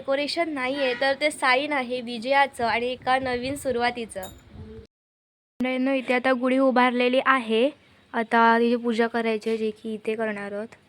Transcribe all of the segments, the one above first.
Decoration नाही आहे, तर ते साईन आहे विजयाचं आणि एका नवीन सुरुवातीचं. इथे आता गुढी उभारलेली आहे. आता तिची पूजा करायची आहे, जे की इथे करणार आहोत.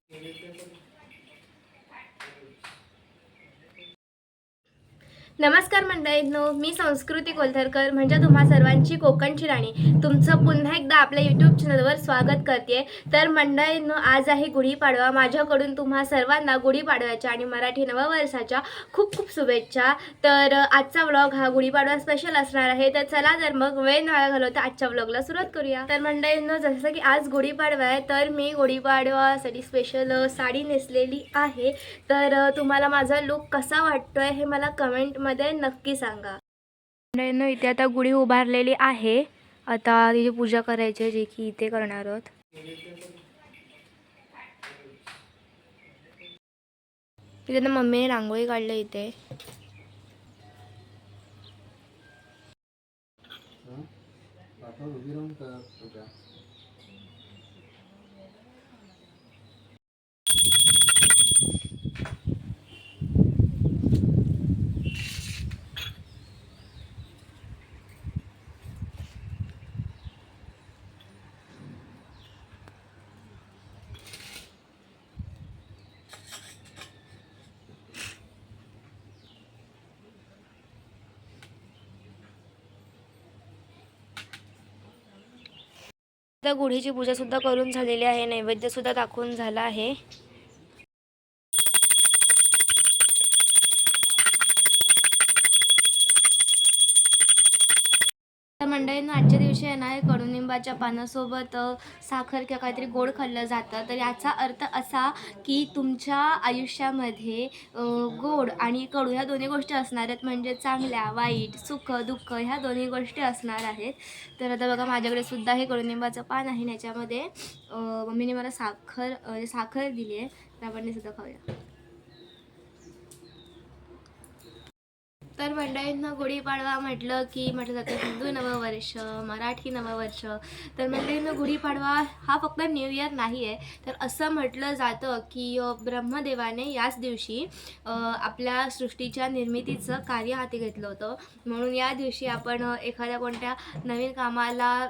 नमस्कार मंडळींनो, मी संस्कृती कोल्हरकर म्हणजे तुम्हा सर्वांची कोकणची राणी तुमचं पुन्हा एकदा आपल्या यूट्यूब चॅनलवर स्वागत करते. तर मंडळींनो, आज आहे गुढीपाडवा. माझ्याकडून तुम्हा सर्वांना गुढीपाडव्याच्या आणि मराठी नववर्षाच्या खूप खूप शुभेच्छा. तर आजचा व्लॉग हा गुढीपाडवा स्पेशल असणार आहे. तर चला तर मग वेळ न घालवता आजच्या व्लॉगला सुरुवात करूया. तर मंडळींनो, जसं की आज गुढीपाडवा आहे, तर मी गुढीपाडवासाठी स्पेशल साडी नेसलेली आहे. तर तुम्हाला माझा लुक कसा वाटतोय हे मला कमेंट मध्ये नक्की सांगा. इथे आता गुढी उभारलेली आहे. आता तिची पूजा करायची आहे, जे की इथे करणार आहोत. इथे ना मम्मीने रांगोळी काढली इथे. आता गुढीची पूजा सुद्धा करून झालेली आहे. नैवेद्य सुद्धा दाखवून झाला आहे. तर मंडळींनो, आजच्या दिवशी आहे ना, कडुनिंबाच्या पानासोबत साखर किंवा काहीतरी गोड खाल्लं जातं. तर याचा अर्थ असा की तुमच्या आयुष्यामध्ये गोड आणि कडू ह्या दोन्ही गोष्टी असणार आहेत. म्हणजे चांगल्या वाईट सुख दुःख ह्या दोन्ही गोष्टी असणार आहेत. तर आता बघा, माझ्याकडे सुद्धा हे कडुनिंबाचं पान आहे. याच्यामध्ये मम्मीने मला साखर दिली आहे. तर आपण सुद्धा खाऊया. तर मंडळींना गुढीपाडवा म्हटलं की म्हटलं जातं हिंदू नववर्ष, मराठी नववर्ष. तर मंडळींना गुढीपाडवा हा फक्त न्यू इयर नाही आहे. तर असं म्हटलं जातं की ब्रह्मदेवाने याच दिवशी आपल्या सृष्टीच्या निर्मितीचं कार्य हाती घेतलं होतं. म्हणून या दिवशी आपण एखाद्या कोणत्या नवीन कामाला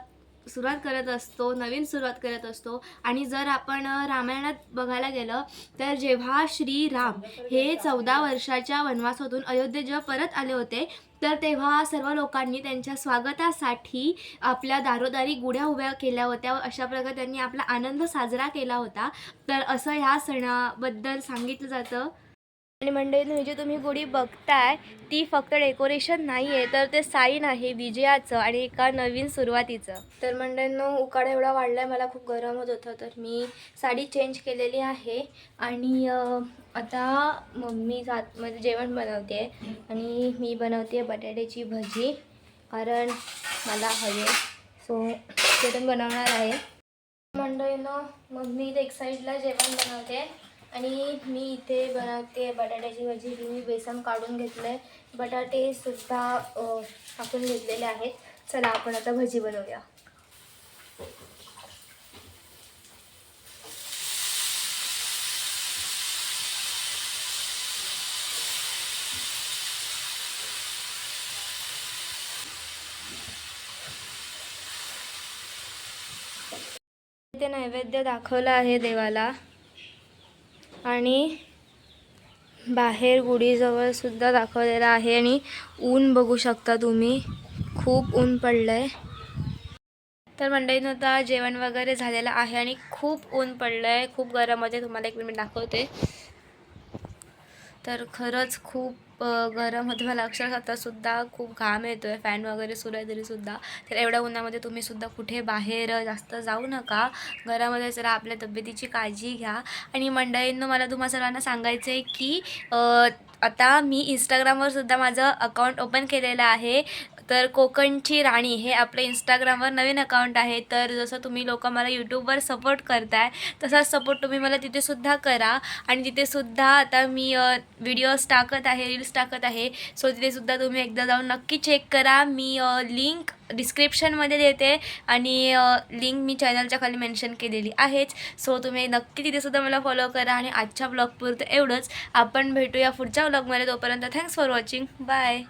सुरुवात करत असतो, नवीन सुरुवात करत असतो. आणि जर आपण रामायणात बघायला गेलं तर जेव्हा श्रीराम हे 14 वर्षाच्या वनवासातून अयोध्येत जेव्हा परत आले होते, तर तेव्हा सर्व लोकांनी त्यांच्या स्वागतासाठी आपल्या दारोदारी गुढ्या उभ्या केल्या होत्या. अशा प्रकारे त्यांनी आपला आनंद साजरा केला होता. तर असं ह्या सणाबद्दल सांगितलं जातं. आणि मंडळींनो, जे तुम्ही गुढी बघताय ती फक्त डेकोरेशन नाही आहे, तर ते साईन आहे विजयाचं आणि एका नवीन सुरुवातीचं. तर मंडळींनो, उकाडा एवढा वाढला आहे, मला खूप गरम होत होतं. तर मी साडी चेंज केलेली आहे आणि आता मम्मी म्हणजे जेवण बनवते आणि मी बनवते बटाट्याची भजी, कारण मला हवे. सो ते पण बनवणार आहे. मंडळींनो, मम्मी एक साईडला जेवण बनवते आणि मी इथे बनवते बटाट्याची भाजी. मी बेसन काढून घेतलं आहे, बटाटे सुद्धा टाकून घेतलेले आहेत. चला आपण आता भजी बनवूया. इथे नैवेद्य दाखवला आहे देवाला आणि बाहेर गुढीजवळ सुद्धा दाखवलेला आहे. आणि ऊन बघू शकता तुम्ही, खूप ऊन पडलंय. तर मंडळीनं आता जेवण वगैरे झालेलं आहे आणि खूप ऊन पडलंय, खूप गरम होते. तुम्हाला एक मिनिट दाखवते. तर खरंच खूप गरम होतं. मला अक्षरशः आतासुद्धा खूप घाम येतो आहे. फॅन वगैरे सुरू आहे तरीसुद्धा. तर एवढ्या उन्हामध्ये तुम्हीसुद्धा कुठे बाहेर जास्त जाऊ नका. घरामध्ये जरा आपल्या तब्येतीची काळजी घ्या. आणि मंडळींनो, मला तुम्हा सर्वांना सांगायचं आहे की आता मी इंस्टाग्रामवर सुद्धा माझं अकाउंट ओपन केलेलं आहे. तर कोकणची राणी हे आपलं इंस्टाग्रामवर नवीन अकाउंट आहे. तर जसं तुम्ही लोक मला यूट्यूबवर सपोर्ट करताय तसाच सपोर्ट तुम्ही मला तिथेसुद्धा करा. आणि तिथेसुद्धा आता मी व्हिडिओज टाकत आहे, रील्स टाकत आहे. सो तिथेसुद्धा तुम्ही एकदा जाऊन नक्की चेक करा. मी लिंक डिस्क्रिप्शनमध्ये देते आणि लिंक मी चॅनलच्या खाली मेन्शन केलेली आहेच. सो तुम्ही नक्की तिथेसुद्धा मला फॉलो करा. आणि आजच्या ब्लॉगपुरतं एवढंच. आपण भेटूया पुढच्या ब्लॉगमध्ये. तोपर्यंत थँक्स फॉर वॉचिंग. बाय.